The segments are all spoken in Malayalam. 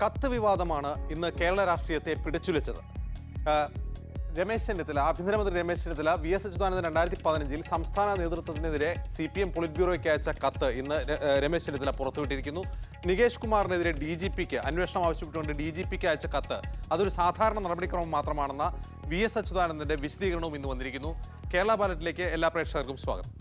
കത്ത് വിവാദമാണ് ഇന്ന് കേരള രാഷ്ട്രീയത്തെ പിടിച്ചുലച്ചത്. രമേശ് ചെന്നിത്തല, ആഭ്യന്തരമന്ത്രി രമേശ് ചെന്നിത്തല VS അച്യുതാനന്ദൻ 2015 സംസ്ഥാന നേതൃത്വത്തിനെതിരെ CPM പൊളിറ്റ് ബ്യൂറോയ്ക്ക് അയച്ച കത്ത് ഇന്ന് രമേശ് ചെന്നിത്തല പുറത്തുവിട്ടിരിക്കുന്നു. നികേഷ് കുമാറിനെതിരെ DGPക്ക് അന്വേഷണം ആവശ്യപ്പെട്ടുകൊണ്ട് DGPക്ക് അയച്ച കത്ത് അതൊരു സാധാരണ നടപടിക്രമം മാത്രമാണെന്ന VS അച്യുതാനന്ദന്റെ വിശദീകരണവും ഇന്ന് വന്നിരിക്കുന്നു. കേരള ബാലറ്റിലേക്ക് എല്ലാ പ്രേക്ഷകർക്കും സ്വാഗതം.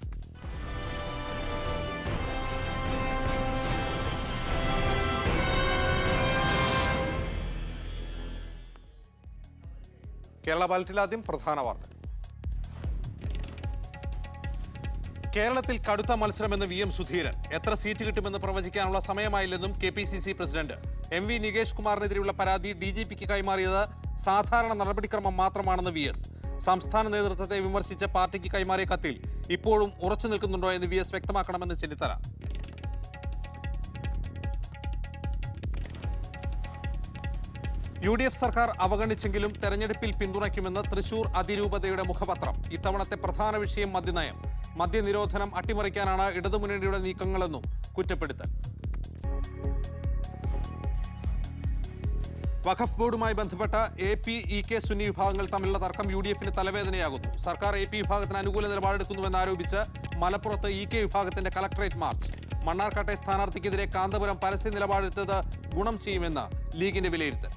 കേരള ബാലറ്റിൽ ആദ്യം പ്രധാന വാർത്ത. കേരളത്തിൽ കടുത്ത മത്സരമെന്ന് VM സുധീരൻ. എത്ര സീറ്റ് കിട്ടുമെന്ന് പ്രവചിക്കാനുള്ള സമയമായില്ലെന്നും KPCC പ്രസിഡന്റ്. MV നികേഷ് കുമാറിനെതിരെയുള്ള പരാതി DGPക്ക് കൈമാറിയത് സാധാരണ നടപടിക്രമം മാത്രമാണെന്ന് VS. സംസ്ഥാന നേതൃത്വത്തെ വിമർശിച്ച് പാർട്ടിക്ക് കൈമാറിയ കത്തിൽ ഇപ്പോഴും ഉറച്ചു നിൽക്കുന്നുണ്ടോ എന്ന് VS വ്യക്തമാക്കണമെന്ന് ചെന്നിത്തല. UDF സർക്കാർ അവഗണിച്ചെങ്കിലും തെരഞ്ഞെടുപ്പിൽ പിന്തുണയ്ക്കുമെന്ന് തൃശൂർ അതിരൂപതയുടെ മുഖപത്രം. ഇത്തവണത്തെ പ്രധാന വിഷയം മദ്യനയം. മദ്യനിരോധനം അട്ടിമറിക്കാനാണ് ഇടതുമുന്നണിയുടെ നീക്കങ്ങളെന്നും കുറ്റപ്പെടുത്തൽ. വഖഫ് ബോർഡുമായി ബന്ധപ്പെട്ട AP, EK, സുന്നി വിഭാഗങ്ങൾ തമ്മിലുള്ള തർക്കം UDFന് തലവേദനയാകുന്നു. സർക്കാർ AP വിഭാഗത്തിന് അനുകൂല നിലപാടെടുക്കുന്നുവെന്നാരോപിച്ച് മലപ്പുറത്ത് EK വിഭാഗത്തിന്റെ കളക്ടറേറ്റ് മാർച്ച്. മണ്ണാർക്കാട്ടെ സ്ഥാനാർത്ഥിക്കെതിരെ കാന്തപുരം പരസ്യ നിലപാടെടുത്തത് ഗുണം ചെയ്യുമെന്ന് ലീഗിന്റെ വിലയിരുത്തൽ.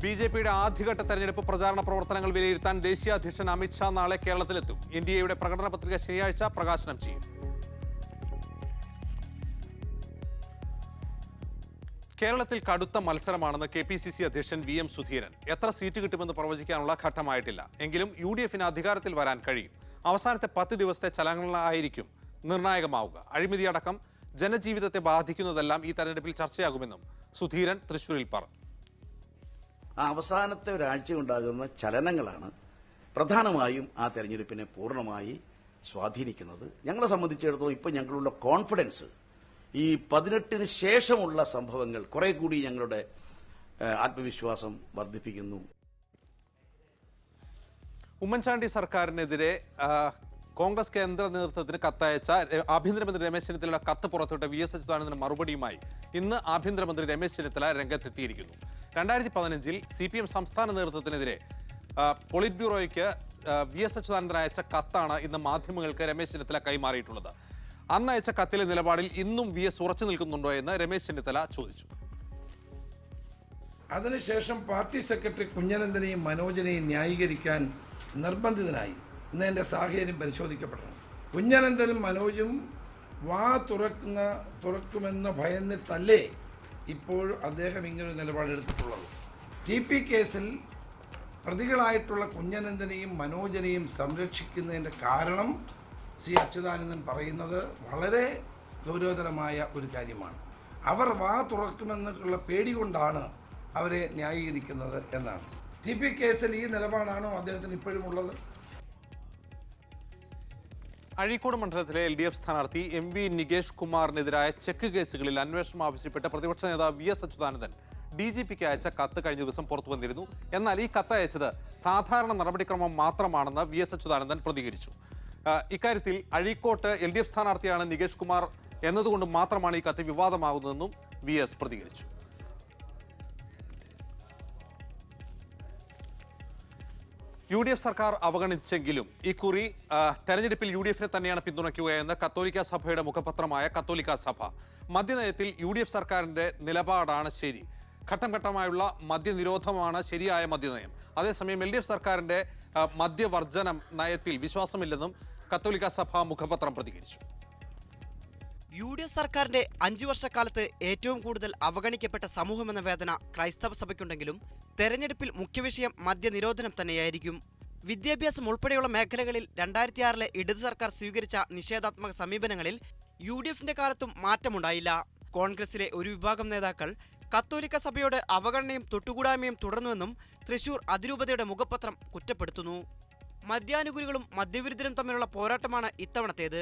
BJPയുടെ ആദ്യഘട്ട തെരഞ്ഞെടുപ്പ് പ്രചാരണ പ്രവർത്തനങ്ങൾ വിലയിരുത്താൻ ദേശീയ അധ്യക്ഷൻ അമിത്ഷാ നാളെ കേരളത്തിലെത്തും. NDAയുടെ പ്രകടന പത്രിക ശനിയാഴ്ച പ്രകാശനം ചെയ്യും. കേരളത്തിൽ കടുത്ത മത്സരമാണെന്ന് KPCC അധ്യക്ഷൻ VM സുധീരൻ. എത്ര സീറ്റ് കിട്ടുമെന്ന് പ്രവചിക്കാനുള്ള ഘട്ടമായിട്ടില്ല. എങ്കിലും UDFന് അധികാരത്തിൽ വരാൻ കഴിയും. അവസാനത്തെ 10 ദിവസത്തെ ചലനങ്ങളായിരിക്കും നിർണായകമാവുക. അഴിമതിയടക്കം ജനജീവിതത്തെ ബാധിക്കുന്നതെല്ലാം ഈ തെരഞ്ഞെടുപ്പിൽ ചർച്ചയാകുമെന്നും സുധീരൻ തൃശ്ശൂരിൽ പറഞ്ഞു. അവസാനത്തെ ഒരാഴ്ച ഉണ്ടാകുന്ന ചലനങ്ങളാണ് പ്രധാനമായും ആ തെരഞ്ഞെടുപ്പിനെ പൂർണ്ണമായി സ്വാധീനിക്കുന്നത്. ഞങ്ങളെ സംബന്ധിച്ചിടത്തോളം ഇപ്പോൾ ഞങ്ങളുള്ള കോൺഫിഡൻസ് ഈ 18-ന് ശേഷമുള്ള സംഭവങ്ങൾ കുറെ കൂടി ഞങ്ങളുടെ ആത്മവിശ്വാസം വർദ്ധിപ്പിക്കുന്നു. ഉമ്മൻചാണ്ടി സർക്കാരിനെതിരെ കോൺഗ്രസ് കേന്ദ്ര നേതൃത്വത്തിന് കത്തയച്ച ആഭ്യന്തരമന്ത്രി രമേശ് ചെന്നിത്തലയുടെ കത്ത് പുറത്തുവിട്ട VS അച്യുതാനന്ദന് മറുപടിയുമായി ഇന്ന് ആഭ്യന്തരമന്ത്രി രമേശ് ചെന്നിത്തല രംഗത്തെത്തിയിരിക്കുന്നു. 2015 CPM സംസ്ഥാന നേതൃത്വത്തിനെതിരെ പൊളിറ്റ് ബ്യൂറോയ്ക്ക് VS അച്യുതാനന്ദൻ അയച്ച കത്താണ് ഇന്ന് മാധ്യമങ്ങൾക്ക് രമേശ് ചെന്നിത്തല കൈമാറിയിട്ടുള്ളത്. അന്ന് അയച്ച കത്തിലെ നിലപാടിൽ ഇന്നും VS ഉറച്ചു നിൽക്കുന്നുണ്ടോ എന്ന് രമേശ് ചെന്നിത്തല ചോദിച്ചു. അതിനുശേഷം പാർട്ടി സെക്രട്ടറി കുഞ്ഞനന്ദനെയും മനോജിനെയും ന്യായീകരിക്കാൻ നിർബന്ധിതനായി. ഇന്ന് എൻ്റെ സാഹചര്യം പരിശോധിക്കപ്പെടണം. കുഞ്ഞനന്ദനും മനോജും വാ തുറക്കുമെന്ന് ഭയന്നിട്ടല്ലേ ഇപ്പോൾ അദ്ദേഹം ഇങ്ങനൊരു നിലപാടെടുത്തിട്ടുള്ളത്. TP കേസിൽ പ്രതികളായിട്ടുള്ള കുഞ്ഞനന്ദനെയും മനോജനെയും സംരക്ഷിക്കുന്നതിൻ്റെ കാരണം അച്യുതാനന്ദൻ പറയുന്നത് വളരെ ഗൗരവതരമായ ഒരു കാര്യമാണ്. അവർ വാ തുറക്കുമെന്നുള്ള പേടി കൊണ്ടാണ് അവരെ ന്യായീകരിക്കുന്നത് എന്നാണ്. TP കേസിൽ ഈ നിലപാടാണോ അദ്ദേഹത്തിന് ഇപ്പോഴും ഉള്ളത്? അഴീക്കോട് മണ്ഡലത്തിലെ LDF സ്ഥാനാർത്ഥി MV നികേഷ് കുമാറിനെതിരായ ചെക്ക് കേസുകളിൽ അന്വേഷണം ആവശ്യപ്പെട്ട പ്രതിപക്ഷ നേതാവ് VS അച്യുതാനന്ദൻ DGPക്ക് അയച്ച കത്ത് കഴിഞ്ഞ ദിവസം പുറത്തു വന്നിരുന്നു. എന്നാൽ ഈ കത്ത് അയച്ചത് സാധാരണ നടപടിക്രമം മാത്രമാണെന്ന് VS അച്യുതാനന്ദൻ പ്രതികരിച്ചു. ഇക്കാര്യത്തിൽ അഴീക്കോട്ട് LDF സ്ഥാനാർത്ഥിയാണ് നികേഷ് കുമാർ എന്നതുകൊണ്ട് മാത്രമാണ് ഈ കത്ത് വിവാദമാകുന്നതെന്നും VS പ്രതികരിച്ചു. UDF സർക്കാർ അവഗണിച്ചെങ്കിലും ഇക്കുറി തെരഞ്ഞെടുപ്പിൽ UDFനെ തന്നെയാണ് പിന്തുണയ്ക്കുകയെന്ന് കത്തോലിക്ക സഭയുടെ മുഖപത്രമായ കത്തോലിക്ക സഭ. മദ്യനയത്തിൽ UDF സർക്കാരിന്റെ നിലപാടാണ് ശരി. ഘട്ടം ഘട്ടമായുള്ള മദ്യനിരോധമാണ് ശരിയായ മദ്യനയം. അതേസമയം LDF സർക്കാരിന്റെ മദ്യവർജന നയത്തിൽ വിശ്വാസമില്ലെന്നും കത്തോലിക്ക സഭ മുഖപത്രം പ്രതികരിച്ചു. UDF സർക്കാരിന്റെ 5 വർഷക്കാലത്ത് ഏറ്റവും കൂടുതൽ അവഗണിക്കപ്പെട്ട സമൂഹമെന്ന വേദന ക്രൈസ്തവ സഭയ്ക്കുണ്ടെങ്കിലും തെരഞ്ഞെടുപ്പിൽ മുഖ്യവിഷയം മദ്യനിരോധനം തന്നെയായിരിക്കും. വിദ്യാഭ്യാസം ഉൾപ്പെടെയുള്ള മേഖലകളിൽ 2006 ഇടത് സർക്കാർ സ്വീകരിച്ച നിഷേധാത്മക സമീപനങ്ങളിൽ UDFന്റെ കാലത്തും മാറ്റമുണ്ടായില്ല. കോൺഗ്രസിലെ ഒരു വിഭാഗം നേതാക്കൾ കത്തോലിക്ക സഭയോട് അവഗണനയും തൊട്ടുകൂടായ്മയും തുടർന്നുവെന്നും തൃശൂർ അതിരൂപതയുടെ മുഖപത്രം കുറ്റപ്പെടുത്തുന്നു. മദ്യാനുകൂലികളും മദ്യവിരുദ്ധരും തമ്മിലുള്ള പോരാട്ടമാണ് ഇത്തവണത്തേത്.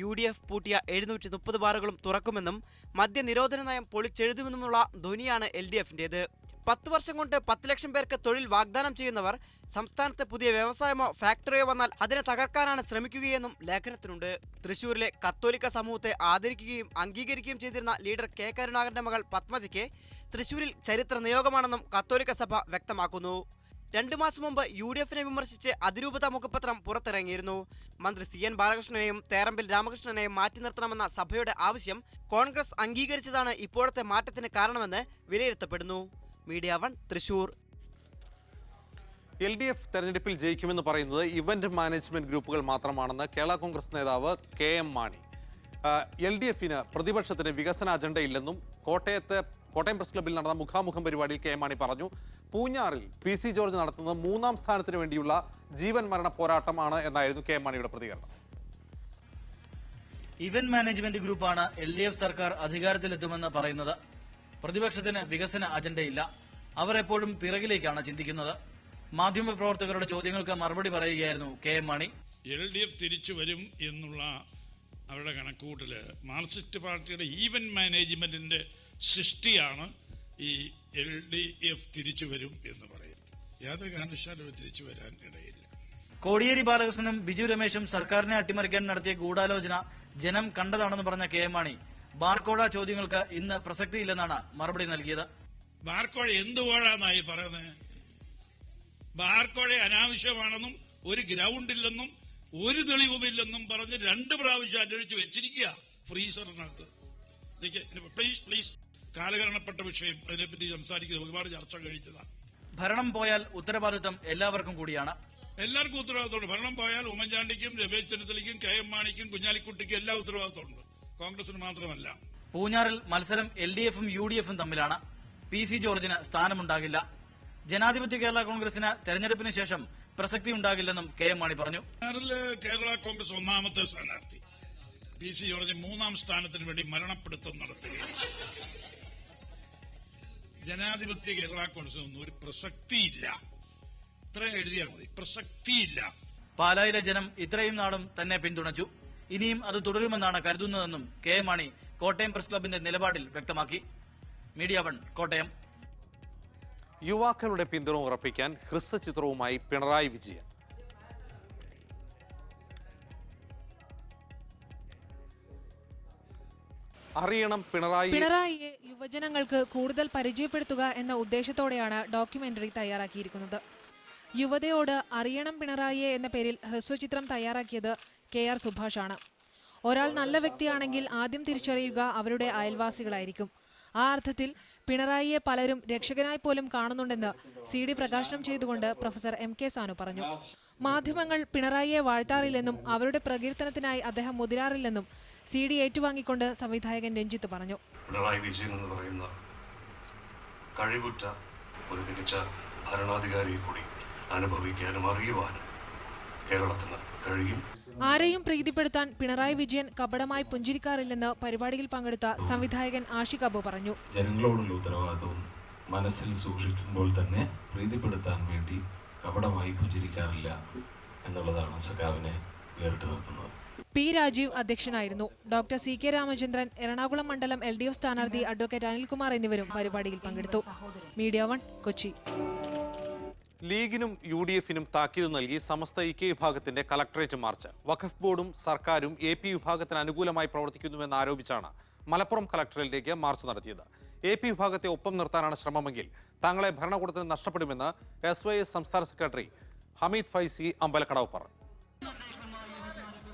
UDF പൂട്ടിയ 730 ബാറുകളും തുറക്കുമെന്നും മദ്യനിരോധന നയം പൊളിച്ചെഴുതുമെന്നുമുള്ള ധ്വനിയാണ് LDFന്റേത്. 10 വർഷം കൊണ്ട് 10 ലക്ഷം പേർക്ക് തൊഴിൽ വാഗ്ദാനം ചെയ്യുന്നവർ സംസ്ഥാനത്ത് പുതിയ വ്യവസായമോ ഫാക്ടറിയോ വന്നാൽ അതിനെ തകർക്കാനാണ് ശ്രമിക്കുകയെന്നും ലേഖനത്തിനുണ്ട്. തൃശൂരിലെ കത്തോലിക്ക സമൂഹത്തെ ആദരിക്കുകയും അംഗീകരിക്കുകയും ചെയ്തിരുന്ന ലീഡർ കെ കരുണാകരന്റെ മകൾ പത്മജയ്ക്ക് തൃശൂരിൽ ചരിത്ര നിയോഗമാണെന്നും കത്തോലിക്ക സഭ വ്യക്തമാക്കുന്നു. 2 മാസം മുമ്പ് UDF-നെ വിമർശിച്ച് അതിരൂപത മുഖപത്രം പുറത്തിറങ്ങിയിരുന്നു. മന്ത്രി CN ബാലകൃഷ്ണനെയും തേറമ്പിൽ രാമകൃഷ്ണനെയും മാറ്റി നിർത്തണമെന്ന സഭയുടെ ആവശ്യം കോൺഗ്രസ് അംഗീകരിച്ചതാണ് ഇപ്പോഴത്തെ മാറ്റത്തിന് കാരണമെന്ന് വിലയിരുത്തപ്പെടുന്നു. മീഡിയ 1 തൃശൂർ. LDF തെരഞ്ഞെടുപ്പിൽ ജയിക്കുമെന്ന് പറയുന്നത് ഇവന്റ് മാനേജ്മെന്റ് ഗ്രൂപ്പുകൾ മാത്രമാണെന്ന് കേരള കോൺഗ്രസ് നേതാവ് KM മാണി. LDF-ന് പ്രതിപക്ഷത്തിന് വികസന അജണ്ടയില്ലെന്നും കോട്ടയം പ്രസ് ക്ലബ്ബിൽ നടന്ന മുഖാമുഖം പരിപാടിയിൽ KM മാണി പറഞ്ഞു. പൂഞ്ഞാറിൽ PC ജോർജ് നടത്തുന്നത് 3-ാം സ്ഥാനത്തിന് വേണ്ടിയുള്ള ജീവൻ മരണ പോരാട്ടമാണ് എന്നായിരുന്നു KM മാണിയുടെ പ്രതികരണം. ഇവന്റ് മാനേജ്മെന്റ് ഗ്രൂപ്പാണ് LDF സർക്കാർ അധികാരത്തിലെത്തുമെന്ന് പറയുന്നത്. പ്രതിപക്ഷത്തിന് വികസന അജണ്ടയില്ല. അവർ എപ്പോഴും പിറകിലേക്കാണ് ചിന്തിക്കുന്നത്. മാധ്യമപ്രവർത്തകരുടെ ചോദ്യങ്ങൾക്ക് മറുപടി പറയുകയായിരുന്നു KM മാണി. LDF തിരിച്ചു വരും എന്നുള്ള അവരുടെ കണക്കുകൂട്ടല് മാർക്സിസ്റ്റ് പാർട്ടിയുടെ ഈവന്റ് മാനേജ്മെന്റിന്റെ സൃഷ്ടിയാണ് ഈ LDF തിരിച്ചു വരും എന്ന് പറയും. യാതൊരു കാരണവശാലും തിരിച്ചു വരാൻ ഇടയില്ല. കോടിയേരി ബാലകൃഷ്ണനും ബിജു രമേശും സർക്കാരിനെ അട്ടിമറിക്കാൻ നടത്തിയ ഗൂഢാലോചന ജനം കണ്ടതാണെന്ന് പറഞ്ഞ KM മാണി ബാർക്കോഴ ചോദ്യങ്ങൾക്ക് ഇന്ന് പ്രസക്തിയില്ലെന്നാണ് മറുപടി നൽകിയത്. ബാർക്കോഴ എന്തുവാഴാന്നായി പറയുന്നത്? ബാർക്കോഴ അനാവശ്യമാണെന്നും ഒരു ഗ്രൗണ്ടില്ലെന്നും ഒരു തെളിവുമില്ലെന്നും പറഞ്ഞ് 2 പ്രാവശ്യം അന്വേഷിച്ച് വെച്ചിരിക്കുക ഫ്രീസറിനകത്ത്. പ്ലീസ് കാലഹരണപ്പെട്ട വിഷയം, അതിനെപ്പറ്റി സംസാരിക്കുന്നത് ഒരുപാട് ചർച്ച കഴിച്ചതാണ്. ഭരണം പോയാൽ ഉത്തരവാദിത്തം എല്ലാവർക്കും കൂടിയാണ്. എല്ലാവർക്കും ഉത്തരവാദിത്തമുണ്ട്. ഭരണം പോയാൽ ഉമ്മൻചാണ്ടിക്കും രമേശ് ചെന്നിത്തലയ്ക്കും KM മാണിക്കും കുഞ്ഞാലിക്കുട്ടിക്കും എല്ലാ ഉത്തരവാദിത്തമുണ്ട്, കോൺഗ്രസിന് മാത്രമല്ല. പൂഞ്ഞാറിൽ മത്സരം LDF-ഉം UDF-ഉം തമ്മിലാണ്. PC ജോർജിന് സ്ഥാനമുണ്ടാകില്ല. ജനാധിപത്യ കേരള കോൺഗ്രസിന് തെരഞ്ഞെടുപ്പിന് ശേഷം പ്രസക്തി ഉണ്ടാകില്ലെന്നും KM മാണി പറഞ്ഞു. കേരള കോൺഗ്രസ് 1-ാമത്തെ സ്ഥാനാർത്ഥി PC ജോർജ് 3-ാം സ്ഥാനത്തിന് വേണ്ടി മരണപ്പെടുത്തം നടത്തുകയാണ്. ജനാധിപത്യ കേരള കോൺഗ്രസിനൊന്നും ഒരു പ്രസക്തിയില്ല. ഇത്രയും എഴുതിയാൽ മതി, പ്രസക്തിയില്ല. പാലായിലെ ജനം ഇത്രയും നാളും തന്നെ പിന്തുണച്ചു. ഇനിയും അത് തുടരുമെന്നാണ് കരുതുന്നതെന്നും KM മാണി കോട്ടയം പ്രസ് ക്ലബിന്റെ നിലപാടിൽ വ്യക്തമാക്കി. മീഡിയ 1 കോട്ടയം. യുവാക്കളുടെ പിന്തുണ ഉറപ്പിക്കാൻ ഹ്രസ്വചിത്രവുമായി പിണറായി വിജയൻ. അറിയണം പിണറായിയെ യുവജനങ്ങൾക്ക് കൂടുതൽ പരിചയപ്പെടുത്തുക എന്ന ഉദ്ദേശത്തോടെയാണ് ഡോക്യുമെന്ററി തയ്യാറാക്കിയിരിക്കുന്നത്. യുവതയോട് അറിയണം പിണറായിയെ എന്ന പേരിൽ ഹ്രസ്വചിത്രം തയ്യാറാക്കിയത് KR സുഭാഷാണ്. ഒരാൾ നല്ല വ്യക്തിയാണെങ്കിൽ ആദ്യം തിരിച്ചറിയുക അവരുടെ അയൽവാസികളായിരിക്കും. ആ അർത്ഥത്തിൽ പിണറായിയെ പലരും രക്ഷകനായി പോലും കാണുന്നുണ്ടെന്ന് CD പ്രകാശനം ചെയ്തുകൊണ്ട് പ്രൊഫസർ MK സാനു പറഞ്ഞു. മാധ്യമങ്ങൾ പിണറായിയെ വാഴ്ത്താറില്ലെന്നും അവരുടെ പ്രകീർത്തനത്തിനായി അദ്ദേഹം മുതിരാറില്ലെന്നും CD ഏറ്റുവാങ്ങിക്കൊണ്ട് സംവിധായകൻ രഞ്ജിത്ത് പറഞ്ഞു. പിണറായി വിജയൻ എന്ന് പറയുന്ന കഴിവുറ്റ ഒരു മികച്ച ഭരണാധികാരിയെ കൂടി അനുഭവിക്കാനും അറിയുവാനും കേരളത്തിന് കഴിയും. ആരെയും പ്രീതിപ്പെടുത്താൻ പിണറായി വിജയൻ കപടമായി പുഞ്ചിരിക്കാറില്ലെന്ന് പരിപാടിയിൽ പങ്കെടുത്ത സംവിധായകൻ ആഷിഖ് അബു പറഞ്ഞു. ജനങ്ങളോടുള്ള ഉത്തരവാദിത്വവും മനസ്സിൽ സൂക്ഷിക്കുമ്പോൾ തന്നെ പ്രീതിപ്പെടുത്താൻ വേണ്ടി കപടമായി പുഞ്ചിരിക്കാറില്ല എന്നുള്ളതാണ് സഖാവിനെ വേറിട്ട് നിർത്തുന്നത്. P. രാജീവ് അധ്യക്ഷനായിരുന്നു. ഡോക്ടർ CK രാമചന്ദ്രൻ, എറണാകുളം മണ്ഡലം LDF സ്ഥാനാർത്ഥി അഡ്വക്കേറ്റ് അനിൽകുമാർ എന്നിവരും പരിപാടിയിൽ പങ്കെടുത്തു. മീഡിയ 1 കൊച്ചി. ലീഗിനും UDF-നും താക്കീത് നൽകി സമസ്ത IK വിഭാഗത്തിന്റെ കളക്ടറേറ്റ് മാർച്ച്. വഖഫ് ബോർഡും സർക്കാരും AP വിഭാഗത്തിന് അനുകൂലമായി പ്രവർത്തിക്കുന്നുവെന്ന് ആരോപിച്ചാണ് മലപ്പുറം കളക്ടറേറ്റിലേക്ക് മാർച്ച് നടത്തിയത്. AP വിഭാഗത്തെ ഒപ്പം നിർത്താനാണ് ശ്രമമെങ്കിൽ തങ്ങളെ ഭരണകൂടത്തിന് നഷ്ടപ്പെടുമെന്ന് SYS സംസ്ഥാന സെക്രട്ടറി ഹമീദ് ഫൈസി അമ്പലക്കടവ് പറഞ്ഞു.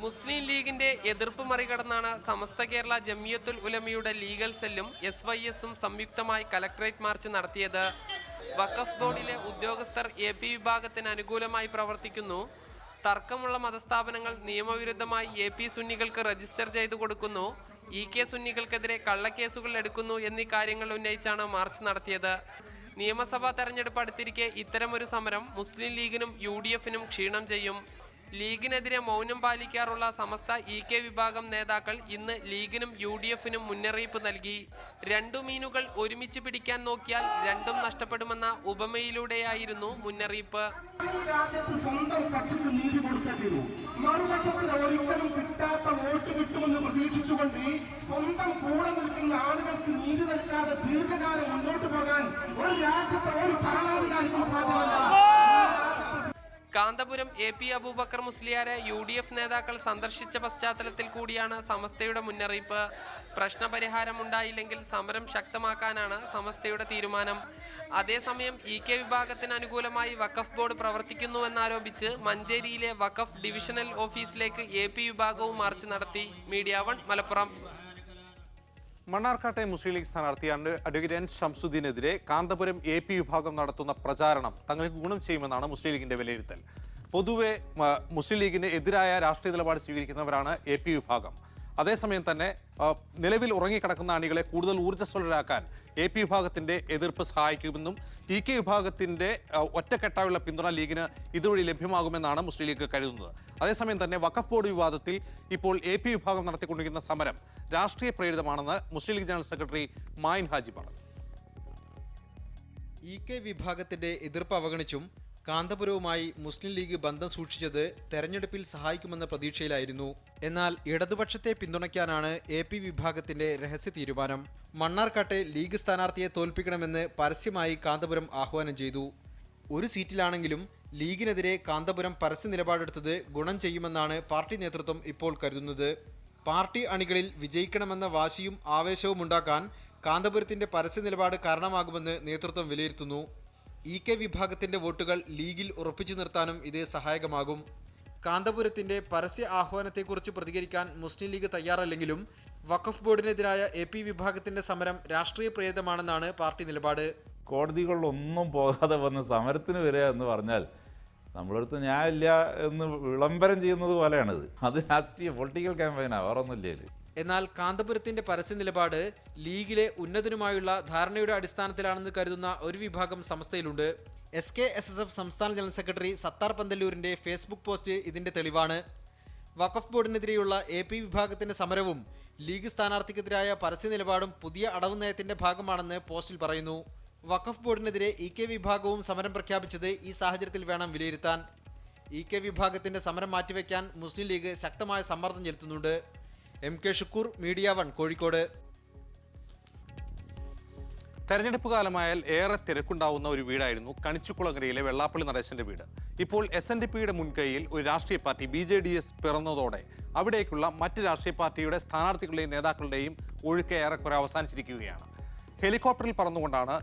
മുസ്ലിം ലീഗിന്റെ എതിർപ്പ് മറികടന്നാണ് സമസ്ത കേരള ജമിയത്തുൽ ഉലമയുടെ ലീഗൽ സെല്ലും SYS-ഉം സംയുക്തമായി കളക്ടറേറ്റ് മാർച്ച് നടത്തിയത്. വഖഫ് ബോർഡിലെ ഉദ്യോഗസ്ഥർ AP വിഭാഗത്തിന് അനുകൂലമായി പ്രവർത്തിക്കുന്നു, തർക്കമുള്ള മതസ്ഥാപനങ്ങൾ നിയമവിരുദ്ധമായി AP സുന്നികൾക്ക് രജിസ്റ്റർ ചെയ്തു കൊടുക്കുന്നു, EK സുന്നികൾക്കെതിരെ കള്ളക്കേസുകൾ എടുക്കുന്നു എന്നീ കാര്യങ്ങൾ ഉന്നയിച്ചാണ് മാർച്ച് നടത്തിയത്. നിയമസഭാ തെരഞ്ഞെടുപ്പ് അടുത്തിരിക്കെ ഇത്തരമൊരു സമരം മുസ്ലിം ലീഗിനും UDF-നും ക്ഷീണം ചെയ്യും. ലീഗിനെതിരെ മൗനം പാലിക്കാറുള്ള സമസ്ത EK വിഭാഗം നേതാക്കൾ ഇന്ന് ലീഗിനും UDF-നും മുന്നറിയിപ്പ് നൽകി. രണ്ടു മീനുകൾ ഒരുമിച്ച് പിടിക്കാൻ നോക്കിയാൽ രണ്ടും നഷ്ടപ്പെടുമെന്ന ഉപമയിലൂടെയായിരുന്നു മുന്നറിയിപ്പ്. സ്വന്തം കക്ഷിക്ക് നീതി കൊടുത്തേക്കൂ, മറുപക്ഷത്തിന് ഒരിക്കലും കിട്ടാത്ത വോട്ട് കിട്ടുമെന്ന് പ്രതീക്ഷിച്ചുകൊണ്ട് സ്വന്തം കൂടെ നിൽക്കുന്ന ആളുകൾക്ക് നീതി നൽകാതെ ദീർഘകാലം മുന്നോട്ട് പോകാൻ ഒരു രാജ്യത്തെ ഒരു ഭരണാധികാരിക്കും സാധ്യമല്ല. കാന്തപുരം AP അബൂബക്കർ മുസ്ലിയാരെ UDF നേതാക്കൾ സന്ദർശിച്ച പശ്ചാത്തലത്തിൽ കൂടിയാണ് സമസ്തയുടെ മുന്നറിയിപ്പ്. പ്രശ്നപരിഹാരം ഉണ്ടായില്ലെങ്കിൽ സമരം ശക്തമാക്കാനാണ് സമസ്തയുടെ തീരുമാനം. അതേസമയം EK വിഭാഗത്തിന് അനുകൂലമായി വഖഫ് ബോർഡ് പ്രവർത്തിക്കുന്നുവെന്നാരോപിച്ച് മഞ്ചേരിയിലെ വഖഫ് ഡിവിഷണൽ ഓഫീസിലേക്ക് AP വിഭാഗവും മാർച്ച് നടത്തി. മീഡിയ 1 മലപ്പുറം. മണ്ണാർക്കാട്ടെ മുസ്ലിം ലീഗ് സ്ഥാനാർത്ഥി അഡ്വക്കേറ്റ് N ഷംസുദ്ദീനെതിരെ കാന്തപുരം AP വിഭാഗം നടത്തുന്ന പ്രചാരണം തങ്ങൾക്ക് ഗുണം ചെയ്യുമെന്നാണ് മുസ്ലിം ലീഗിന്റെ വിലയിരുത്തൽ. പൊതുവെ മുസ്ലിം ലീഗിന് എതിരായ രാഷ്ട്രീയ നിലപാട് സ്വീകരിക്കുന്നവരാണ് AP വിഭാഗം. അതേസമയം തന്നെ നിലവിൽ ഉറങ്ങിക്കിടക്കുന്ന അണികളെ കൂടുതൽ ഊർജ്ജസ്വലരാക്കാൻ AP വിഭാഗത്തിന്റെ എതിർപ്പ് സഹായിക്കുമെന്നും EK വിഭാഗത്തിന്റെ ഒറ്റക്കെട്ടായുള്ള പിന്തുണ ലീഗിന് ഇതുവഴി ലഭ്യമാകുമെന്നാണ് മുസ്ലിം ലീഗ് കരുതുന്നത്. അതേസമയം തന്നെ വഖഫ് ബോർഡ് വിവാദത്തിൽ ഇപ്പോൾ AP വിഭാഗം നടത്തിക്കൊണ്ടിരിക്കുന്ന സമരം രാഷ്ട്രീയ പ്രേരിതമാണെന്ന് മുസ്ലിം ലീഗ് ജനറൽ സെക്രട്ടറി മായിൻ ഹാജി പറഞ്ഞു. EK വിഭാഗത്തിന്റെ എതിർപ്പ് അവഗണിച്ചും കാന്തപുരവുമായി മുസ്ലിം ലീഗ് ബന്ധം സൂക്ഷിച്ചത് തെരഞ്ഞെടുപ്പിൽ സഹായിക്കുമെന്ന പ്രതീക്ഷയിലായിരുന്നു. എന്നാൽ ഇടതുപക്ഷത്തെ പിന്തുണയ്ക്കാനാണ് AP വിഭാഗത്തിന്റെ രഹസ്യ തീരുമാനം. മണ്ണാർക്കാട്ടെ ലീഗ് സ്ഥാനാർത്ഥിയെ തോൽപ്പിക്കണമെന്ന് പരസ്യമായി കാന്തപുരം ആഹ്വാനം ചെയ്തു. ഒരു സീറ്റിലാണെങ്കിലും ലീഗിനെതിരെ കാന്തപുരം പരസ്യ നിലപാടെടുത്തത് ഗുണം ചെയ്യുമെന്നാണ് പാർട്ടി നേതൃത്വം ഇപ്പോൾ കരുതുന്നത്. പാർട്ടി അണികളിൽ വിജയിക്കണമെന്ന വാശിയും ആവേശവും ഉണ്ടാക്കാൻ കാന്തപുരത്തിന്റെ പരസ്യ നിലപാട് കാരണമാകുമെന്ന് നേതൃത്വം വിലയിരുത്തുന്നു. EK വിഭാഗത്തിന്റെ വോട്ടുകൾ ലീഗിൽ ഉറപ്പിച്ചു നിർത്താനും ഇത് സഹായകമാകും. കാന്തപുരത്തിന്റെ പരസ്യ ആഹ്വാനത്തെക്കുറിച്ച് പ്രതികരിക്കാൻ മുസ്ലിം ലീഗ് തയ്യാറല്ലെങ്കിലും വഖഫ് ബോർഡിനെതിരായ AP വിഭാഗത്തിന്റെ സമരം രാഷ്ട്രീയ പ്രേരിതമാണെന്നാണ് പാർട്ടി നിലപാട്. കോടതികളിലൊന്നും പോകാതെ വന്ന് സമരത്തിന് വരിക എന്ന് പറഞ്ഞാൽ നമ്മളടുത്ത് ന്യായമില്ല എന്ന് വിളംബരം ചെയ്യുന്നത് പോലെയാണിത്. അത് രാഷ്ട്രീയ പൊളിറ്റിക്കൽ ക്യാമ്പയിനാണ്, വേറൊന്നുമില്ല. എന്നാൽ കാന്തപുരത്തിന്റെ പരസ്യ നിലപാട് ലീഗിലെ ഉന്നതനുമായുള്ള ധാരണയുടെ അടിസ്ഥാനത്തിലാണെന്ന് കരുതുന്ന ഒരു വിഭാഗം സമസ്തയിലുണ്ട്. SKSSF സംസ്ഥാന ജനറൽ സെക്രട്ടറി സത്താർ പന്തല്ലൂരിന്റെ ഫേസ്ബുക്ക് പോസ്റ്റ് ഇതിന്റെ തെളിവാണ്. വഖഫ് ബോർഡിനെതിരെയുള്ള AP വിഭാഗത്തിന്റെ സമരവും ലീഗ് സ്ഥാനാർത്ഥിക്കെതിരായ പരസ്യ നിലപാടും പുതിയ അടവ് നയത്തിന്റെ ഭാഗമാണെന്ന് പോസ്റ്റിൽ പറയുന്നു. വഖഫ് ബോർഡിനെതിരെ EK വിഭാഗവും സമരം പ്രഖ്യാപിച്ചത് ഈ സാഹചര്യത്തിൽ വേണം വിലയിരുത്താൻ. EK വിഭാഗത്തിന്റെ സമരം മാറ്റിവെക്കാൻ മുസ്ലിം ലീഗ് ശക്തമായ സമ്മർദ്ദം ചെലുത്തുന്നുണ്ട്. MK Shukoor, media 1 Kozhikode. തെരഞ്ഞെടുപ്പ് കാലമായാൽ ഏറെ തിരക്കുണ്ടാവുന്ന ഒരു വീടായിരുന്നു കണിച്ചുകുളങ്ങരയിലെ വെള്ളാപ്പള്ളി നടേശന്റെ വീട്. ഇപ്പോൾ SNDPയുടെ മുൻകൈയിൽ ഒരു രാഷ്ട്രീയ പാർട്ടി BJDS പിറന്നതോടെ അവിടേക്കുള്ള മറ്റ് രാഷ്ട്രീയ പാർട്ടിയുടെ സ്ഥാനാർത്ഥികളുടെയും നേതാക്കളുടെയും ഒഴുക്ക് ഏറെക്കുറെ അവസാനിച്ചിരിക്കുകയാണ്. ഹെലികോപ്റ്ററിൽ പറന്നുകൊണ്ടാണ്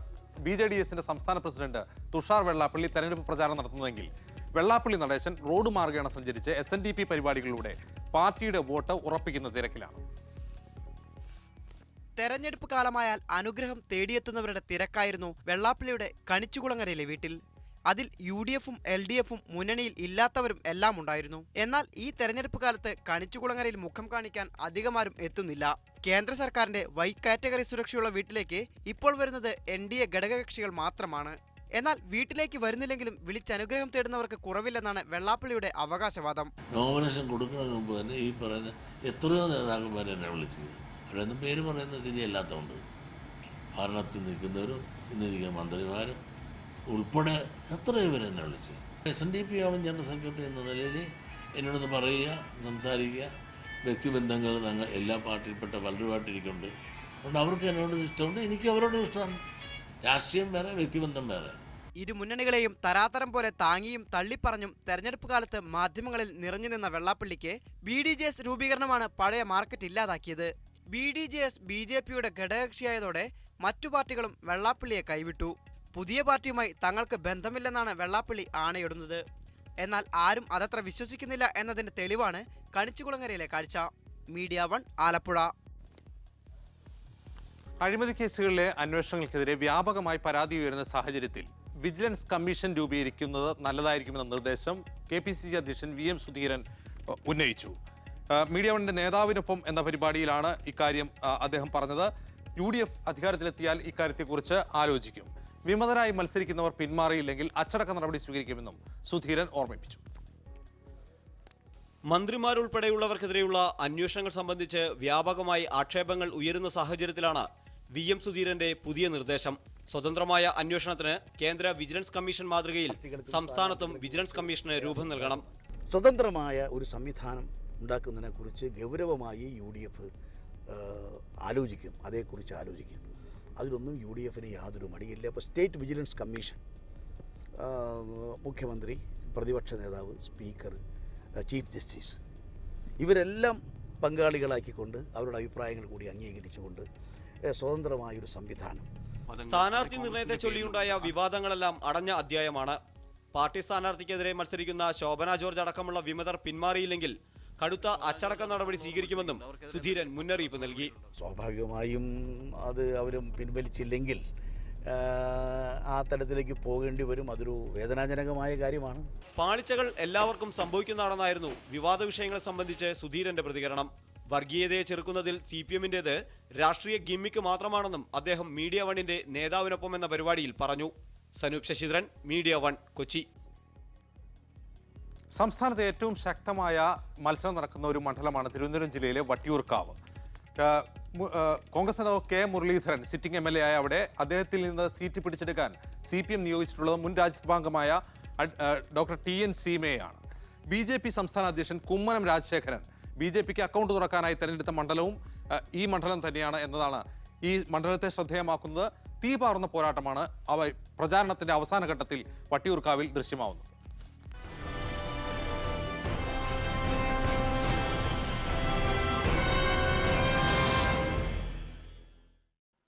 BJDSന്റെ സംസ്ഥാന പ്രസിഡന്റ് തുഷാർ വെള്ളാപ്പള്ളി തെരഞ്ഞെടുപ്പ് പ്രചാരണം നടത്തുന്നതെങ്കിൽ വെള്ളാപ്പള്ളി നടേശൻ റോഡ് മാർഗേണ സഞ്ചരിച്ച് SNDP പരിപാടികളിലൂടെ പാർട്ടിയുടെ വോട്ട് ഉറപ്പിക്കുന്ന തിരക്കിലാണ്. തെരഞ്ഞെടുപ്പ് കാലമായാൽ അനുഗ്രഹം തേടിയെത്തുന്നവരുടെ തിരക്കായിരുന്നു വെള്ളാപ്പള്ളിയുടെ കണിച്ചുകുളങ്ങരയിലെ വീട്ടിൽ. അതിൽ UDFും LDFും മുന്നണിയിൽ ഇല്ലാത്തവരും എല്ലാം ഉണ്ടായിരുന്നു. എന്നാൽ ഈ തെരഞ്ഞെടുപ്പ് കാലത്ത് കണിച്ചുകുളങ്ങരയിൽ മുഖം കാണിക്കാൻ അധികമാരും എത്തുന്നില്ല. കേന്ദ്ര സർക്കാരിന്റെ Y കാറ്റഗറി സുരക്ഷയുള്ള വീട്ടിലേക്ക് ഇപ്പോൾ വരുന്നത് NDA ഘടകകക്ഷികൾ മാത്രമാണ്. എന്നാൽ വീട്ടിലേക്ക് വരുന്നില്ലെങ്കിലും വിളിച്ചനുഗ്രഹം തേടുന്നവർക്ക് കുറവില്ലെന്നാണ് വെള്ളാപ്പള്ളിയുടെ അവകാശവാദം. നോമിനേഷൻ കൊടുക്കുന്നതിന് മുമ്പ് തന്നെ ഈ പറയുന്ന എത്രയോ നേതാക്കന്മാരെ എന്നെ വിളിച്ചത്, അവരൊന്നും പേര് പറയുന്നത് ശരിയല്ലാത്തതുകൊണ്ട് ഭരണത്തിൽ നിൽക്കുന്നവരും ഇന്നിരിക്കുന്ന മന്ത്രിമാരും ഉൾപ്പെടെ എത്രയോ പേര് എന്നെ വിളിച്ചു. SNDP ആവും ജനറൽ സെക്രട്ടറി എന്ന നിലയിൽ എന്നോടൊന്ന് പറയുക, സംസാരിക്കുക, വ്യക്തിബന്ധങ്ങൾ ഞങ്ങൾ എല്ലാ പാർട്ടിയിൽപ്പെട്ട പലരുമായിട്ടിരിക്കുന്നുണ്ട്. അതുകൊണ്ട് അവർക്ക് എന്നോട് ഇഷ്ടമുണ്ട്, എനിക്ക് അവരോടും ഇഷ്ടമാണ്. രാഷ്ട്രീയം വേറെ, വ്യക്തിബന്ധം വേറെ. ഇരു മുന്നണികളെയും തരാതരം പോലെ താങ്ങിയും തള്ളിപ്പറഞ്ഞും തെരഞ്ഞെടുപ്പ് കാലത്ത് മാധ്യമങ്ങളിൽ നിറഞ്ഞു നിന്ന വെള്ളാപ്പള്ളിക്ക് BDJS രൂപീകരണമാണ് പഴയ മാർക്കറ്റ് ഇല്ലാതാക്കിയത്. BDJS BJPയുടെ ഘടകകക്ഷിയായതോടെ മറ്റു പാർട്ടികളും വെള്ളാപ്പള്ളിയെ കൈവിട്ടു. പുതിയ പാർട്ടിയുമായി തങ്ങൾക്ക് ബന്ധമില്ലെന്നാണ് വെള്ളാപ്പള്ളി ആണയിടുന്നത്. എന്നാൽ ആരും അതത്ര വിശ്വസിക്കുന്നില്ല എന്നതിന്റെ തെളിവാണ് കണിച്ചുകുളങ്ങരയിലെ കാഴ്ച. മീഡിയ 1 ആലപ്പുഴ. അഴിമതി കേസുകളിലെ അന്വേഷണങ്ങൾക്കെതിരെ വ്യാപകമായി പരാതി ഉയരുന്ന സാഹചര്യത്തിൽ വിജിലൻസ് കമ്മീഷൻ രൂപീകരിക്കുന്നത് നല്ലതായിരിക്കുമെന്ന നിർദ്ദേശം KPCC അധ്യക്ഷൻ VM സുധീരൻ ഉന്നയിച്ചു. മീഡിയ 1ന്റെ നേതാവിനൊപ്പം എന്ന പരിപാടിയിലാണ് ഇക്കാര്യം അദ്ദേഹം പറഞ്ഞത്. UDF അധികാരത്തിലെത്തിയാൽ ഇക്കാര്യത്തെക്കുറിച്ച് ആലോചിക്കും. വിമതരായി മത്സരിക്കുന്നവർ പിന്മാറിയില്ലെങ്കിൽ അച്ചടക്ക നടപടി സ്വീകരിക്കുമെന്നും സുധീരൻ ഓർമ്മിപ്പിച്ചു. മന്ത്രിമാരുൾപ്പെടെയുള്ളവർക്കെതിരെയുള്ള അന്വേഷണങ്ങൾ സംബന്ധിച്ച് വ്യാപകമായി ആക്ഷേപങ്ങൾ ഉയരുന്ന സാഹചര്യത്തിലാണ് VM സുധീരന്റെ പുതിയ നിർദ്ദേശം. സ്വതന്ത്രമായ അന്വേഷണത്തിന് കേന്ദ്ര വിജിലൻസ് കമ്മീഷൻ മാതൃകയിൽ സംസ്ഥാനത്തും വിജിലൻസ് കമ്മീഷന് രൂപം നൽകണം. സ്വതന്ത്രമായ ഒരു സംവിധാനം ഉണ്ടാക്കുന്നതിനെക്കുറിച്ച് ഗൗരവമായി UDF ആലോചിക്കും, അതേക്കുറിച്ച് ആലോചിക്കും. അതിലൊന്നും UDFന് യാതൊരു മടിയില്ല. അപ്പോൾ സ്റ്റേറ്റ് വിജിലൻസ് കമ്മീഷൻ, മുഖ്യമന്ത്രി, പ്രതിപക്ഷ നേതാവ്, സ്പീക്കർ, ചീഫ് ജസ്റ്റിസ് ഇവരെല്ലാം പങ്കാളികളാക്കിക്കൊണ്ട് അവരുടെ അഭിപ്രായങ്ങൾ കൂടി അംഗീകരിച്ചുകൊണ്ട് സ്വതന്ത്രമായൊരു സംവിധാനം. സ്ഥാനാർത്ഥി നിർണയത്തെ ചൊല്ലിയുണ്ടായ വിവാദങ്ങളെല്ലാം അടഞ്ഞ അധ്യായമാണ്. പാർട്ടി സ്ഥാനാർത്ഥിക്കെതിരെ മത്സരിക്കുന്ന ശോഭന ജോർജ് അടക്കമുള്ള വിമതർ പിന്മാറിയില്ലെങ്കിൽ കടുത്ത അച്ചടക്ക നടപടി സ്വീകരിക്കുമെന്നും സുധീരൻ മുന്നറിയിപ്പ് നൽകി. സ്വാഭാവികമായും അത് അവരും പിൻവലിച്ചില്ലെങ്കിൽ ആ തലത്തിലേക്ക് പോകേണ്ടി വരും. അതൊരു വേദനാജനകമായ കാര്യമാണ്. പാളിച്ചകൾ എല്ലാവർക്കും സംഭവിക്കുന്നതാണെന്നായിരുന്നു വിവാദ വിഷയങ്ങളെ സംബന്ധിച്ച് സുധീരന്റെ പ്രതികരണം. വർഗീയതയെ ചെറുക്കുന്നതിൽ CPMന്റേത് രാഷ്ട്രീയ ഗിമ്മിക്ക് മാത്രമാണെന്നും അദ്ദേഹം മീഡിയ വണ്ണിന്റെ നേതാവിനൊപ്പം എന്ന പരിപാടിയിൽ പറഞ്ഞു. Sanoop Sasidharan, media one, Kochi. സംസ്ഥാനത്തെ ഏറ്റവും ശക്തമായ മത്സരം നടക്കുന്ന ഒരു മണ്ഡലമാണ് തിരുവനന്തപുരം ജില്ലയിലെ വട്ടിയൂർക്കാവ്. കോൺഗ്രസ് നേതാവ് K മുരളീധരൻ സിറ്റിംഗ് MLA ആയ അവിടെ അദ്ദേഹത്തിൽ നിന്ന് സീറ്റ് പിടിച്ചെടുക്കാൻ CPM നിയോഗിച്ചിട്ടുള്ളത് മുൻ രാജ്യസഭാംഗമായ ഡോക്ടർ TN സീമയാണ്. BJP സംസ്ഥാന അധ്യക്ഷൻ കുമ്മനം രാജശേഖരൻ BJPക്ക് അക്കൗണ്ട് തുറക്കാനായി തെരഞ്ഞെടുത്ത മണ്ഡലവും ഈ മണ്ഡലം തന്നെയാണ് എന്നതാണ് ഈ മണ്ഡലത്തെ ശ്രദ്ധേയമാക്കുന്നത്. തീപാറുന്ന പോരാട്ടമാണ് പ്രചാരണത്തിന്റെ അവസാന ഘട്ടത്തിൽ വട്ടിയൂർക്കാവിൽ ദൃശ്യമാവുന്നത്.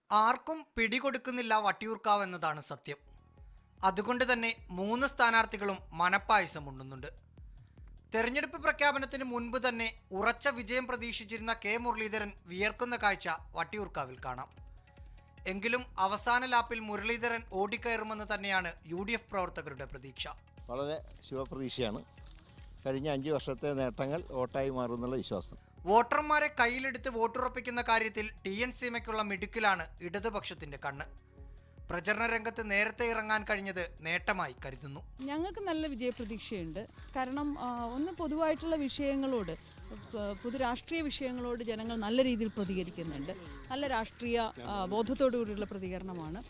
ആർക്കും പിടികൊടുക്കുന്നില്ല വട്ടിയൂർക്കാവ് എന്നതാണ് സത്യം. അതുകൊണ്ട് തന്നെ 3 സ്ഥാനാർത്ഥികളും മനപ്പായസം ഉണ്ണുന്നുണ്ട്. തെരഞ്ഞെടുപ്പ് പ്രഖ്യാപനത്തിന് മുൻപ് തന്നെ ഉറച്ച വിജയം പ്രതീക്ഷിച്ചിരുന്ന K മുരളീധരൻ വിയർക്കുന്ന കാഴ്ച വട്ടിയൂർക്കാവിൽ കാണാം. എങ്കിലും അവസാന ലാപ്പിൽ മുരളീധരൻ ഓടിക്കയറുമെന്ന് തന്നെയാണ് UDF പ്രവർത്തകരുടെ പ്രതീക്ഷ. വളരെ ശുഭപ്രതീക്ഷയാണ്. കഴിഞ്ഞ 5 വർഷത്തെ നേട്ടങ്ങൾ വോട്ടായി മാറുമെന്നുള്ള വിശ്വാസം. വോട്ടർമാരെ കയ്യിലെടുത്ത് വോട്ടുറപ്പിക്കുന്ന കാര്യത്തിൽ TN സീമയ്ക്കുള്ള മിടുക്കിലാണ് ഇടതുപക്ഷത്തിന്റെ കണ്ണ്. പ്രചരണ രംഗത്ത് നേരത്തെ ഇറങ്ങാൻ കഴിഞ്ഞത് നേട്ടമായി കരുതുന്നു. ഞങ്ങൾക്ക് നല്ല വിജയപ്രതീക്ഷയുണ്ട്. കാരണം ഒന്ന് പൊതുവായിട്ടുള്ള വിഷയങ്ങളോട്, പൊതു രാഷ്ട്രീയ വിഷയങ്ങളോട് ജനങ്ങൾ നല്ല രീതിയിൽ പ്രതികരിക്കുന്നുണ്ട്. നല്ല രാഷ്ട്രീയ ബോധത്തോടുകൂടിയുള്ള പ്രതികരണമാണ്.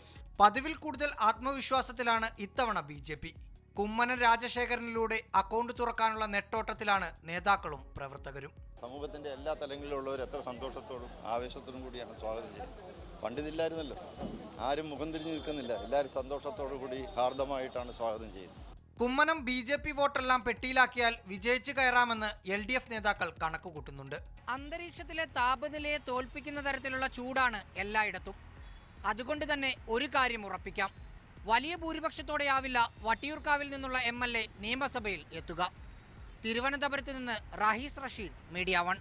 പതിവിൽ കൂടുതൽ ആത്മവിശ്വാസത്തിലാണ് ഇത്തവണ BJP. കുമ്മനം രാജശേഖരനിലൂടെ അക്കൗണ്ട് തുറക്കാനുള്ള നെട്ടോട്ടത്തിലാണ് നേതാക്കളും പ്രവർത്തകരും. സമൂഹത്തിന്റെ എല്ലാ തലങ്ങളിലുള്ളവർ എത്ര സന്തോഷത്തോടും ആവേശത്തോടും കൂടിയാണ് സ്വാഗതം ചെയ്യുന്നത്. പണ്ടിതില്ലായിരുന്നല്ലോ, ആരും മുഖം തിരിഞ്ഞു നിൽക്കുന്നില്ല. എല്ലാവരും സന്തോഷത്തോടു കൂടി ഹാർദമായിട്ടാണ് സ്വാഗതം ചെയ്യുന്നത്. കുമ്മനം BJP വോട്ടെല്ലാം പെട്ടിയിലാക്കിയാൽ വിജയിച്ചു കയറാമെന്ന് LDF നേതാക്കൾ കണക്കുകൂട്ടുന്നുണ്ട്. അന്തരീക്ഷത്തിലെ താപനിലയെ തോൽപ്പിക്കുന്ന തരത്തിലുള്ള ചൂടാണ് എല്ലായിടത്തും. അതുകൊണ്ട് തന്നെ ഒരു കാര്യം ഉറപ്പിക്കാം, വലിയ ഭൂരിപക്ഷത്തോടെയാവില്ല വട്ടിയൂർക്കാവിൽ നിന്നുള്ള MLA നിയമസഭയിൽ എത്തുക. തിരുവനന്തപുരത്ത് നിന്ന് റാഹീസ് റഷീദ്, മീഡിയ വൺ.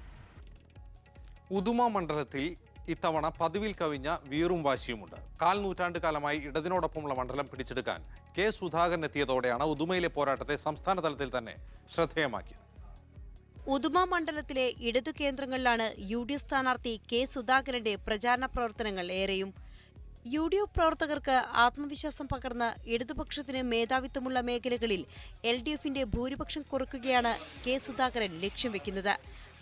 ഉദുമ മണ്ഡലത്തിൽ ഇത്തവണ പതിവിൽ കവിഞ്ഞ വീറും വാശിയുമുണ്ട്. 4 നൂറ്റാണ്ട് കാലമായി ഇടതിനോടൊപ്പമുള്ള മണ്ഡലം പിടിച്ചെടുക്കാൻ K സുധാകരൻ എത്തിയതോടെയാണ് ഉദുമയിലെ പോരാട്ടത്തെ സംസ്ഥാന തലത്തിൽ തന്നെ ശ്രദ്ധേയമാക്കിയത്. ഉദുമ മണ്ഡലത്തിലെ ഇടതു കേന്ദ്രങ്ങളിലാണ് UDF സ്ഥാനാർത്ഥി K സുധാകരന്റെ പ്രചാരണ പ്രവർത്തനങ്ങൾ ഏറെയും. UDF പ്രവർത്തകർക്ക് ആത്മവിശ്വാസം പകർന്ന് ഇടതുപക്ഷത്തിന് മേധാവിത്വമുള്ള മേഖലകളിൽ LDFന്റെ ഭൂരിപക്ഷം കുറയ്ക്കുകയാണ് K സുധാകരൻ ലക്ഷ്യം വെക്കുന്നത്.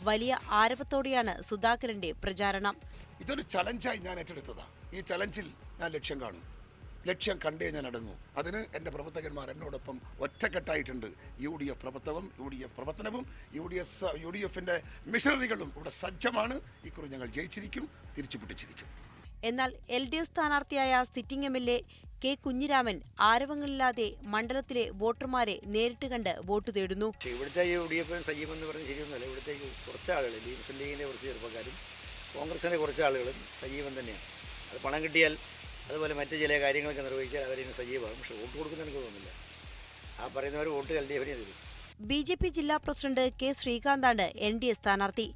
വലിയ ആരവത്തോടെയാണ് സുധാകരന്റെ പ്രചാരണം. ഇതൊരു ചലഞ്ചായി ഞാൻ ഏറ്റെടുത്തതാണ്. ഈ ചലഞ്ചിൽ ഞാൻ ലക്ഷ്യം കാണും. ലക്ഷ്യം കണ്ടേ ഞാൻ അടങ്ങൂ. അതിന് എൻ്റെ പ്രവർത്തകന്മാർ എന്നോടൊപ്പം ഒറ്റക്കെട്ടായിട്ടുണ്ട്. UDF പ്രവർത്തനവും UDFന്റെ മിഷനറികളും ഇവിടെ സജ്ജമാണ്. ഇക്കുറി ഞങ്ങൾ ജയിച്ചിരിക്കും, തിരിച്ചു പിടിച്ചിരിക്കും. എന്നാൽ LDF സ്ഥാനാർത്ഥിയായ സിറ്റിംഗ് MLA K കുഞ്ഞിരാമൻ ആരവങ്ങളില്ലാതെ മണ്ഡലത്തിലെ വോട്ടർമാരെ നേരിട്ട് കണ്ട് വോട്ട് തേടുന്നു. ഇവിടുത്തെ UDF സജീവം എന്ന് പറഞ്ഞ് ശരിയൊന്നുമല്ല. ഇവിടുത്തെ കുറച്ച് ആളുകൾ, മുസ്ലിം ലീഗിൻ്റെ കുറച്ച് ചെറുപ്പക്കാരും കോൺഗ്രസിൻ്റെ കുറച്ച് ആളുകളും സജീവം തന്നെയാണ്. അത് പണം കിട്ടിയാൽ, അതുപോലെ മറ്റ് ചില കാര്യങ്ങളൊക്കെ നിർവഹിച്ചാൽ അവരിന്ന് സജീവമാകും. പക്ഷെ വോട്ട് കൊടുക്കുന്ന എനിക്ക് തോന്നുന്നില്ല. ആ പറയുന്നവർ വോട്ട് LDFനെ തരും. BJP ജില്ലാ പ്രസിഡന്റ് K ശ്രീകാന്താണ് NDA സ്ഥാനാർത്ഥി.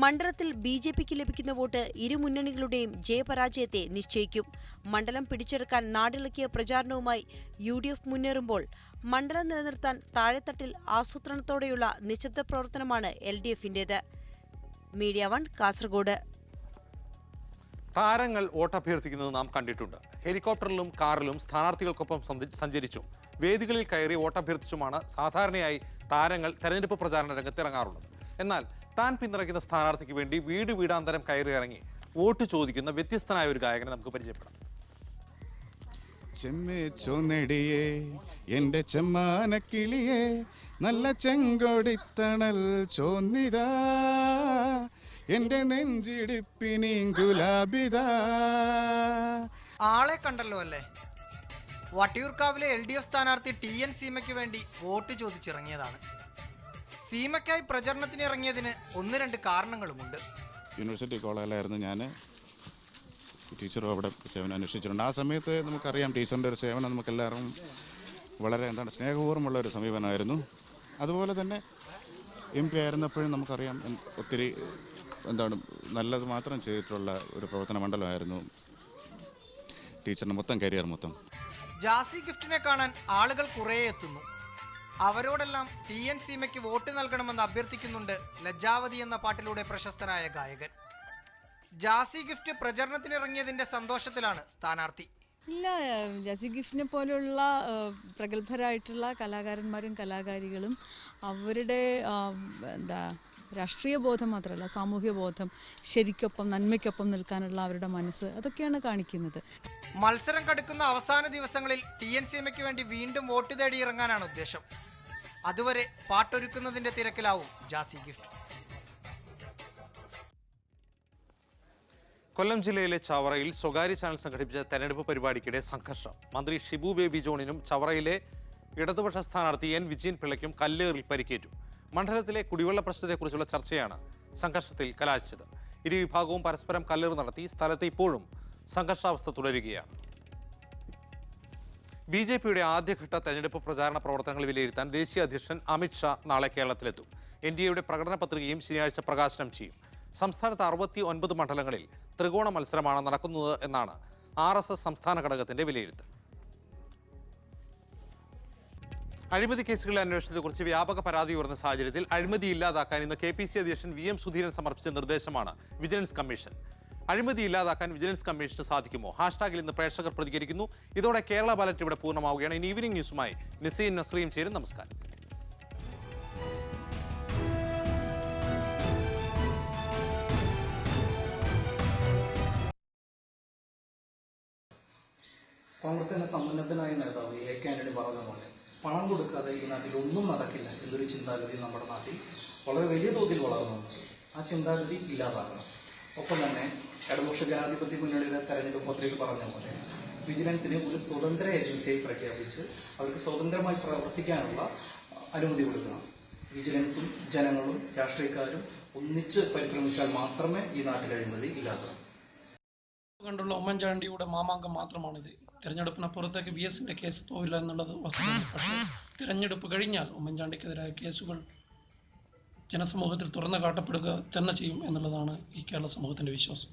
മണ്ഡലത്തിൽ BJPക്ക് ലഭിക്കുന്ന വോട്ട് ഇരു മുന്നണികളുടെയും ജയപരാജയത്തെ നിശ്ചയിക്കും. മണ്ഡലം പിടിച്ചെടുക്കാൻ നാടിളക്കിയ പ്രചാരണവുമായി UDF മുന്നേറുമ്പോൾ മണ്ഡലം നിലനിർത്താൻ താഴെത്തട്ടിൽ ആസൂത്രണത്തോടെയുള്ള നിശബ്ദ പ്രവർത്തനമാണ് LDFന്റേത്. Media one, Kasaragod. താരങ്ങൾ വോട്ടഭ്യർത്ഥിക്കുന്നത് നാം കണ്ടിട്ടുണ്ട്. ഹെലികോപ്റ്ററിലും കാറിലും സ്ഥാനാർത്ഥികൾക്കൊപ്പം സഞ്ചരിച്ചും വേദികളിൽ കയറി വോട്ടഭ്യർത്ഥിച്ചുമാണ് സാധാരണയായി താരങ്ങൾ തെരഞ്ഞെടുപ്പ് പ്രചാരണ രംഗത്തിറങ്ങാറുള്ളത്. എന്നാൽ താൻ പിന്തുണയ്ക്കുന്ന സ്ഥാനാർത്ഥിക്ക് വേണ്ടി വീട് വീടാന്തരം കയറി ഇറങ്ങി വോട്ട് ചോദിക്കുന്ന വ്യത്യസ്തനായ ഒരു ഗായകനെ നമുക്ക് പരിചയപ്പെടാം. ചെമ്മേച്ചൊന്നെടിയേ എൻ്റെ ചെമ്മാനക്കിളിയേ നല്ല ചെങ്കൊടിത്തണൽ ചോന്നിതാ എൻ്റെ നെഞ്ചിടിപ്പിനീം ഗുലാബിതാ. ആളെ കണ്ടല്ലോ അല്ലേ? വട്ടിയൂർക്കാവിലെ LDF സ്ഥാനാർത്ഥി TN സീമയ്ക്ക് വേണ്ടി വോട്ട് ചോദിച്ചിറങ്ങിയതാണ്. സീമയ്ക്കായി പ്രചരണത്തിന് ഇറങ്ങിയതിന് 1-2 കാരണങ്ങളുമുണ്ട്. യൂണിവേഴ്സിറ്റി കോളേജിലായിരുന്നു ഞാൻ. ടീച്ചറും അവിടെ സേവനം അന്വേഷിച്ചിട്ടുണ്ട്. ആ സമയത്ത് നമുക്കറിയാം ടീച്ചറിൻ്റെ ഒരു സേവനം നമുക്കെല്ലാവർക്കും വളരെ സ്നേഹപൂർവ്വമുള്ള ഒരു സമീപനമായിരുന്നു. അതുപോലെ തന്നെ MP ആയിരുന്നപ്പോഴും നമുക്കറിയാം ഒത്തിരി നല്ലത് മാത്രം ചെയ്തിട്ടുള്ള ഒരു പ്രവർത്തന മണ്ഡലമായിരുന്നു ടീച്ചറിൻ്റെ മൊത്തം കരിയർ മൊത്തം. ജാസി ഗിഫ്റ്റിനെ കാണാൻ ആളുകൾ കുറേ എത്തുന്നു. അവരോടെല്ലാം TN സീമയ്ക്ക് വോട്ട് നൽകണമെന്ന് അഭ്യർത്ഥിക്കുന്നുണ്ട് ലജ്ജാവതി എന്ന പാട്ടിലൂടെ പ്രശസ്തനായ ഗായകൻ. ജാസി ഗിഫ്റ്റ് പ്രചരണത്തിനിറങ്ങിയതിന്റെ സന്തോഷത്തിലാണ് സ്ഥാനാർത്ഥി. ഇല്ല, ജാസി ഗിഫ്റ്റിനെ പോലെയുള്ള പ്രഗത്ഭരായിട്ടുള്ള കലാകാരന്മാരും കലാകാരികളും അവരുടെ രാഷ്ട്രീയ ബോധം മാത്രമല്ല സാമൂഹ്യ ബോധം, ശരിക്കൊപ്പം നന്മയ്ക്കൊപ്പം നിൽക്കാനുള്ള അവരുടെ മനസ്സ്, അതൊക്കെയാണ് കാണിക്കുന്നത്. മത്സരം കടുക്കുന്ന അവസാന ദിവസങ്ങളിൽ TN സീമയ്ക്ക് വേണ്ടി വീണ്ടും വോട്ട് തേടി ഇറങ്ങാനാണ് ഉദ്ദേശം. അതുവരെ പാട്ടൊരുക്കുന്നതിന്റെ തിരക്കിലാവും ജാസി ഗിഫ്റ്റ്. കൊല്ലം ജില്ലയിലെ ചവറയിൽ സ്വകാര്യ ചാനൽ സംഘടിപ്പിച്ച തെരഞ്ഞെടുപ്പ് പരിപാടിക്കിടെ സംഘർഷം. മന്ത്രി ഷിബു ബേബി ജോണിനും ചവറയിലെ ഇടതുപക്ഷ സ്ഥാനാർത്ഥി N വിജയൻ പിള്ളയ്ക്കും കല്ലേറിൽ പരിക്കേറ്റു. മണ്ഡലത്തിലെ കുടിവെള്ള പ്രശ്നത്തെക്കുറിച്ചുള്ള ചർച്ചയാണ് സംഘർഷത്തിൽ കലാശിച്ചത്. ഇരുവിഭാഗവും പരസ്പരം കല്ലേറ് നടത്തി. സ്ഥലത്ത് ഇപ്പോഴും സംഘർഷാവസ്ഥ തുടരുകയാണ്. BJPയുടെ ആദ്യഘട്ട തെരഞ്ഞെടുപ്പ് പ്രചാരണ പ്രവർത്തനങ്ങൾ വിലയിരുത്താൻ ദേശീയ അധ്യക്ഷൻ അമിത് ഷാ നാളെ കേരളത്തിലെത്തും. NDAയുടെ പ്രകടന പത്രികയും ശനിയാഴ്ച പ്രകാശനം ചെയ്യും. സംസ്ഥാനത്ത് 69 മണ്ഡലങ്ങളിൽ ത്രികോണ മത്സരമാണ് നടക്കുന്നത് എന്നാണ് RSS സംസ്ഥാന ഘടകത്തിന്റെ വിലയിരുത്തൽ. അഴിമതി കേസുകളിലെ അന്വേഷണത്തെക്കുറിച്ച് വ്യാപക പരാതി ഉയർന്ന സാഹചര്യത്തിൽ അഴിമതി ഇല്ലാതാക്കാൻ ഇന്ന് KPC അധ്യക്ഷൻ VM സുധീരൻ സമർപ്പിച്ച നിർദ്ദേശമാണ് വിജിലൻസ് കമ്മീഷൻ. അഴിമതി ഇല്ലാതാക്കാൻ വിജിലൻസ് കമ്മീഷന് സാധിക്കുമോ? ഹാഷ്ടാഗിൽ ഇന്ന് പ്രേക്ഷകർ പ്രതികരിക്കുന്നു. ഇതോടെ കേരള ബാലറ്റ് ഇവിടെ പൂർണ്ണമാവുകയാണ്. ഇനി ഈവനിംഗ് ന്യൂസുമായി നിസീൻ നസ്രീം ചേരും. നമസ്കാരം. കോൺഗ്രസിന്റെ സമുന്നതനായ നേതാവ് AK ആന്റണി പറഞ്ഞ പോലെ പണം കൊടുക്കാതെ ഈ നാട്ടിൽ ഒന്നും നടക്കില്ല എന്നൊരു ചിന്താഗതി നമ്മുടെ നാട്ടിൽ വളരെ വലിയ തോതിൽ വളർന്നുണ്ട്. ആ ചിന്താഗതി ഇല്ലാതാക്കണം. ഒപ്പം തന്നെ ഇടതുപക്ഷ ജനാധിപത്യ മുന്നണിയുടെ തെരഞ്ഞെടുപ്പ് പത്രിക പറഞ്ഞ പോലെ വിജിലൻസിന് ഒരു സ്വതന്ത്ര ഏജൻസിയായി പ്രഖ്യാപിച്ച് അവർക്ക് സ്വതന്ത്രമായി പ്രവർത്തിക്കാനുള്ള അനുമതി കൊടുക്കണം. വിജിലൻസും ജനങ്ങളും രാഷ്ട്രീയക്കാരും ഒന്നിച്ച് പരിശ്രമിച്ചാൽ മാത്രമേ ഈ നാട്ടിൽ അഴിമതി ഇല്ലാതാകൂ. കണ്ടുള്ള ഉമ്മൻചാണ്ടിയുടെ മാമാങ്കം മാത്രമാണിത്. തെരഞ്ഞെടുപ്പിനപ്പുറത്തേക്ക് VSന്റെ കേസ് പോവില്ല എന്നുള്ളത് വസ്തുതയാണ്. പക്ഷേ തിരഞ്ഞെടുപ്പ് കഴിഞ്ഞാൽ ഉമ്മൻചാണ്ടിക്കെതിരായ കേസുകൾ ജനസമൂഹത്തിൽ തുറന്നു കാട്ടപ്പെടുക തന്നെ ചെയ്യും എന്നുള്ളതാണ് ഈ കേരള സമൂഹത്തിന്റെ വിശ്വാസം.